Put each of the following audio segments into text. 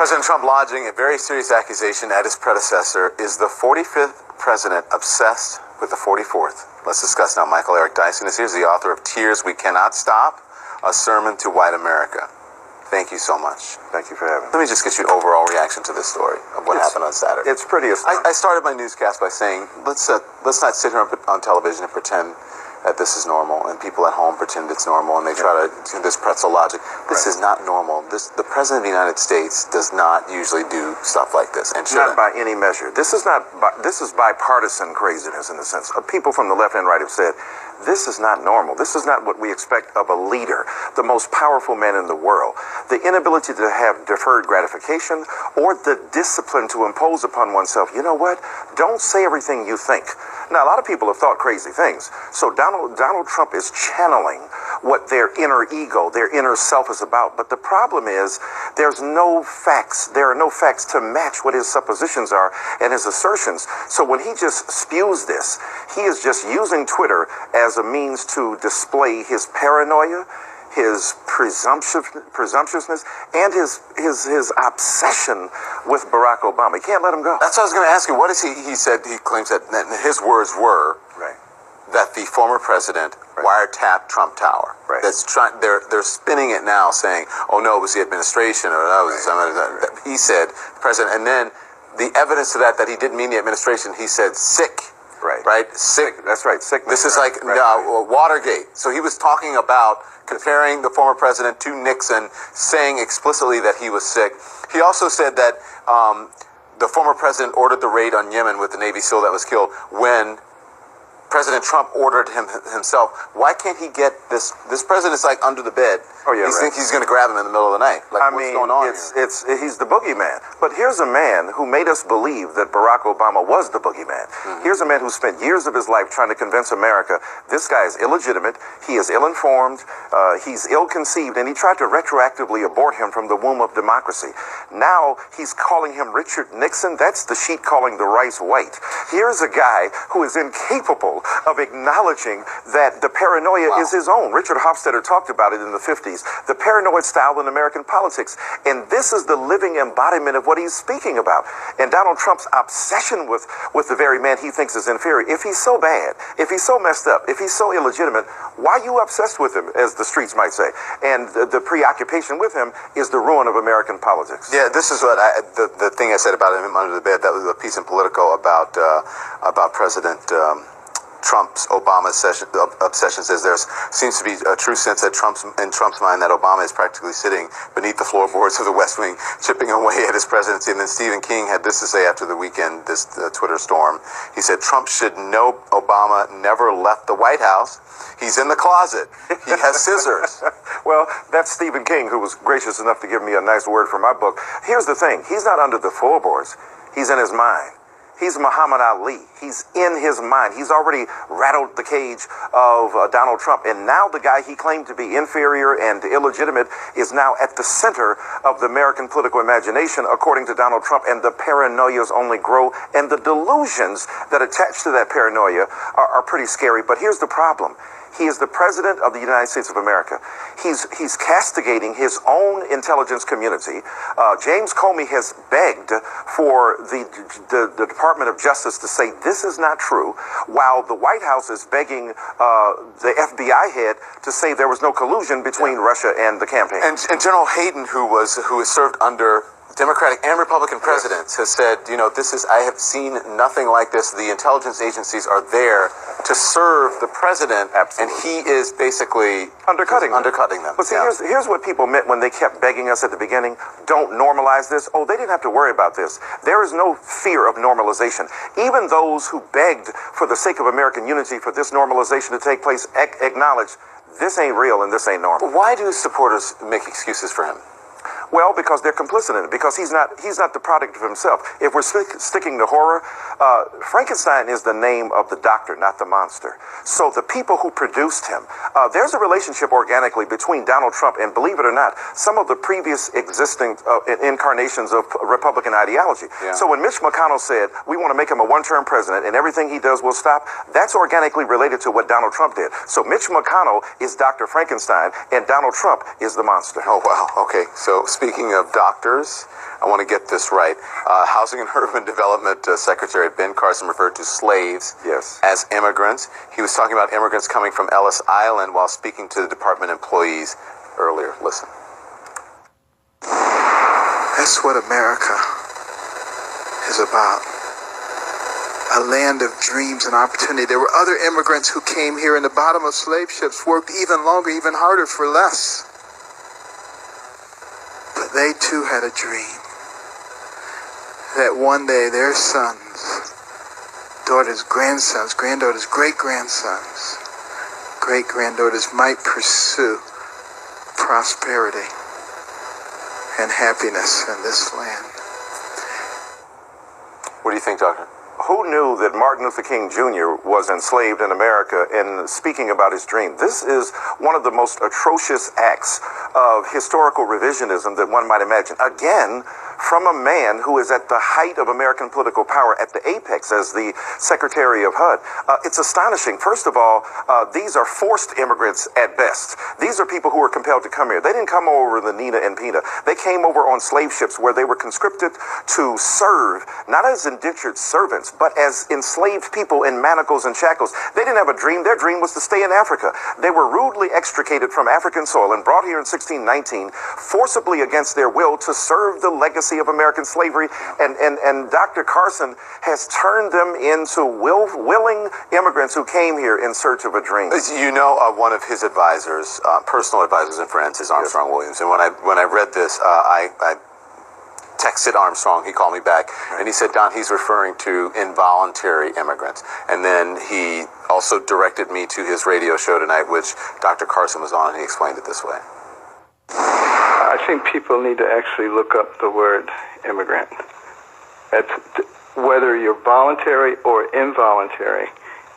President Trump lodging a very serious accusation at his predecessor. Is the 45th president obsessed with the 44th? Let's discuss now. Michael Eric Dyson is here. He's the author of Tears We Cannot Stop, A Sermon to White America. Thank you so much. Thank you for having me. Let me just get your overall reaction to this story of what happened on Saturday. It's pretty astounding. I started my newscast by saying, let's not sit here on television and pretend that this is normal, and people at home pretend it's normal, and they try to do this pretzel logic. This is not normal. The President of the United States does not usually do stuff like this, and shouldn't. Not by any measure. This is bipartisan craziness in the sense of people from the left and right have said, this is not normal. This is not what we expect of a leader, the most powerful man in the world. The inability to have deferred gratification or the discipline to impose upon oneself. You know what? Don't say everything you think. Now, a lot of people have thought crazy things. So Donald Trump is channeling what their inner ego, their inner self is about. But the problem is there's no facts. There are no facts to match what his suppositions are and his assertions. So when he just spews this, he is just using Twitter as a means to display his paranoia, his presumptuousness, and his obsession with Barack Obama. He can't let him go. That's what I was going to ask you. What is he said, he claims that his words were that the former president wiretapped Trump Tower. They're spinning it now, saying, oh no, it was the administration, or that was he said, president, and then the evidence to that he didn't mean the administration, he said sick. Sick. That's right. Sick. This is like Watergate. So he was talking about comparing the former president to Nixon, saying explicitly that he was sick. He also said that the former president ordered the raid on Yemen with the Navy SEAL that was killed when President Trump ordered him himself. Why can't he get this? This president's like under the bed. Oh yeah, he thinks he's going to grab him in the middle of the night. Like, what's going on here? He's the boogeyman. But here's a man who made us believe that Barack Obama was the boogeyman. Here's a man who spent years of his life trying to convince America this guy is illegitimate, he is ill-informed, he's ill-conceived, and he tried to retroactively abort him from the womb of democracy. Now he's calling him Richard Nixon. That's the sheet calling the rice white. Here's a guy who is incapable of acknowledging that the paranoia is his own. Richard Hofstadter talked about it in the 50s, the paranoid style in American politics. And this is the living embodiment of what he's speaking about. And Donald Trump's obsession with the very man he thinks is inferior. If he's so bad, if he's so messed up, if he's so illegitimate, why are you obsessed with him, as the streets might say? And the preoccupation with him is the ruin of American politics. Yeah, this is what the thing I said about him under the bed. That was a piece in Politico about President Trump's Obama obsession. Says there seems to be a true sense that in Trump's mind that Obama is practically sitting beneath the floorboards of the West Wing, chipping away at his presidency. And then Stephen King had this to say after the weekend, this Twitter storm. He said, Trump should know Obama never left the White House. He's in the closet. He has scissors. Well, that's Stephen King, who was gracious enough to give me a nice word for my book. Here's the thing. He's not under the floorboards. He's in his mind. He's Muhammad Ali. He's in his mind. He's already rattled the cage of Donald Trump. And now the guy he claimed to be inferior and illegitimate is now at the center of the American political imagination, according to Donald Trump. And the paranoias only grow. And the delusions that attach to that paranoia are pretty scary. But here's the problem. He is the president of the United States of America. He's castigating his own intelligence community. James Comey has begged for the Department of Justice to say this is not true, while the White House is begging the FBI head to say there was no collusion between Russia and the campaign. And General Hayden, who has served under Democratic and Republican presidents, has said, I have seen nothing like this. The intelligence agencies are there to serve the president, and he is basically undercutting them. But see, here's what people meant when they kept begging us at the beginning, don't normalize this. Oh, they didn't have to worry about this. There is no fear of normalization. Even those who begged for the sake of American unity for this normalization to take place acknowledge this ain't real and this ain't normal. Why do supporters make excuses for him? Well, because they're complicit in it, because he's not the product of himself. If we're sticking to horror, Frankenstein is the name of the doctor, not the monster. So the people who produced him, there's a relationship organically between Donald Trump and, believe it or not, some of the previous existing incarnations of Republican ideology. Yeah. So when Mitch McConnell said, we want to make him a one-term president and everything he does will stop, that's organically related to what Donald Trump did. So Mitch McConnell is Dr. Frankenstein and Donald Trump is the monster. Oh, wow. Okay. So speaking of doctors, I want to get this right. Housing and Urban Development Secretary Ben Carson referred to slaves as immigrants. He was talking about immigrants coming from Ellis Island while speaking to the department employees earlier. Listen. That's what America is about. A land of dreams and opportunity. There were other immigrants who came here in the bottom of slave ships, worked even longer, even harder for less. But they too had a dream that one day their sons, daughters, grandsons, granddaughters, great-grandsons, great-granddaughters might pursue prosperity and happiness in this land. What do you think, Doctor? Who knew that Martin Luther King Jr. was enslaved in America and speaking about his dream? This is one of the most atrocious acts of historical revisionism that one might imagine. Again, from a man who is at the height of American political power, at the apex as the Secretary of HUD. It's astonishing. First of all, these are forced immigrants at best. These are people who were compelled to come here. They didn't come over the Nina and Pina. They came over on slave ships where they were conscripted to serve, not as indentured servants, but as enslaved people in manacles and shackles. They didn't have a dream. Their dream was to stay in Africa. They were rudely extricated from African soil and brought here in 1619, forcibly against their will, to serve the legacy of American slavery. And Dr. Carson has turned them into willing immigrants who came here in search of a dream. You know, one of his advisors, personal advisors and friends, is Armstrong Williams. And when I read this, I texted Armstrong. He called me back, and he said, Don, he's referring to involuntary immigrants. And then he also directed me to his radio show tonight, which Dr. Carson was on, and he explained it this way. I think people need to actually look up the word immigrant. Whether you're voluntary or involuntary,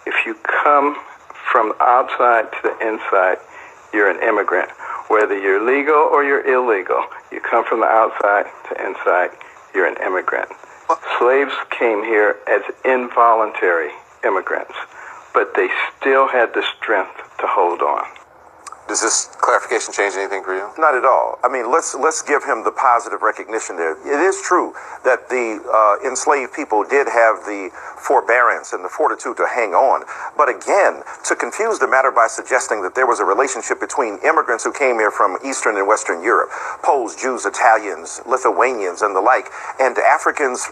if you come from outside to the inside, you're an immigrant. Whether you're legal or you're illegal, you come from the outside to inside, you're an immigrant. Slaves came here as involuntary immigrants, but they still had the strength to hold on. Does this clarification change anything for you? Not at all. I mean, let's give him the positive recognition there. It is true that the enslaved people did have the forbearance and the fortitude to hang on. But again, to confuse the matter by suggesting that there was a relationship between immigrants who came here from Eastern and Western Europe, Poles, Jews, Italians, Lithuanians, and the like, and Africans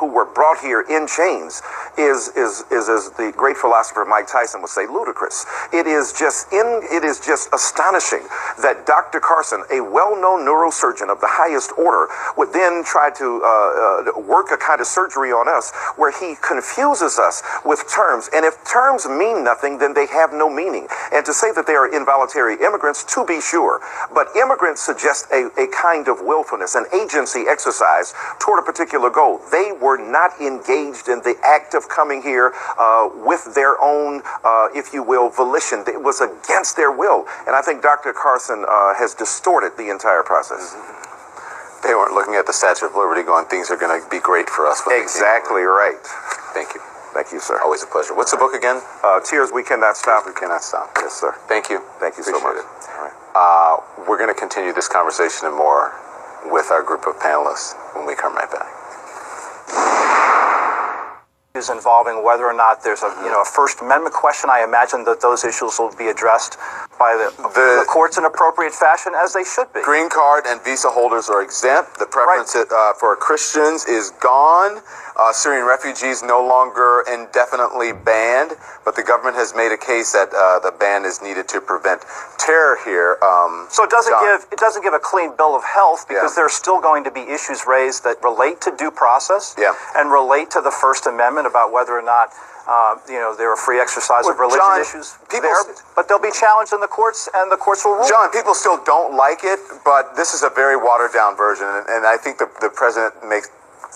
who were brought here in chains is, as the great philosopher Mike Tyson would say, ludicrous. It is just astonishing that Dr. Carson, a well-known neurosurgeon of the highest order, would then try to work a kind of surgery on us where he confuses us with terms. And if terms mean nothing, then they have no meaning. And to say that they are involuntary immigrants, to be sure, but immigrants suggest a kind of willfulness, an agency exercise toward a particular goal. They were not engaged in the act of coming here with their own, if you will, volition. It was against their will. And I think Dr. Carson has distorted the entire process. They weren't looking at the Statue of Liberty going, things are going to be great for us. Exactly right. Thank you. Thank you, sir. Always a pleasure. What's the book again? Tears We Cannot Stop. We Cannot Stop. Yes, sir. Thank you. Thank you so much. All right. We're going to continue this conversation and more with our group of panelists when we come right back. Involving whether or not there's a First Amendment question. I imagine that those issues will be addressed by the courts in appropriate fashion, as they should be. Green card and visa holders are exempt. The preference for Christians is gone. Syrian refugees no longer indefinitely banned, but the government has made a case that the ban is needed to prevent terror here. So it doesn't give a clean bill of health, because there's still going to be issues raised that relate to due process and relate to the First Amendment about whether or not there are free exercise of religious issues there, but they'll be challenged in the courts, and the courts will rule. John, people still don't like it, but this is a very watered down version, and I think the president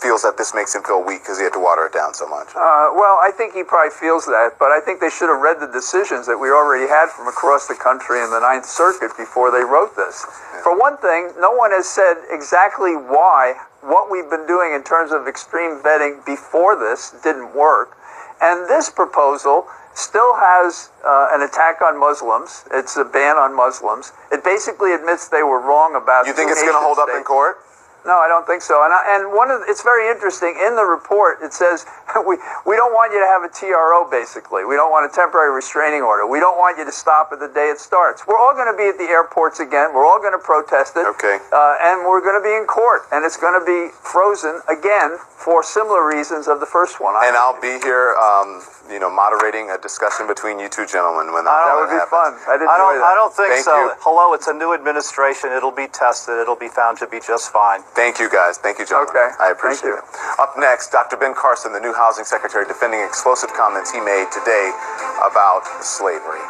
feels that this makes him feel weak because he had to water it down so much. Well, I think he probably feels that, but I think they should have read the decisions that we already had from across the country in the Ninth Circuit before they wrote this. Yeah. For one thing, no one has said exactly why what we've been doing in terms of extreme vetting before this didn't work. And this proposal still has an attack on Muslims. It's a ban on Muslims. It basically admits they were wrong about. You think it's going to hold up in court? No, I don't think so. And it's very interesting. In the report, it says we don't want you to have a TRO. Basically, we don't want a temporary restraining order. We don't want you to stop at the day it starts. We're all going to be at the airports again. We're all going to protest it. Okay. And we're going to be in court, and it's going to be frozen again for similar reasons of the first one. And I'll be here, moderating a discussion between you two gentlemen when that would be fun. I don't think Thank so. you. Hello, it's a new administration. It'll be tested. It'll be found to be just fine. Thank you, guys. Thank you, gentlemen. Okay. I appreciate it. Up next, Dr. Ben Carson, the new housing secretary, defending explosive comments he made today about slavery.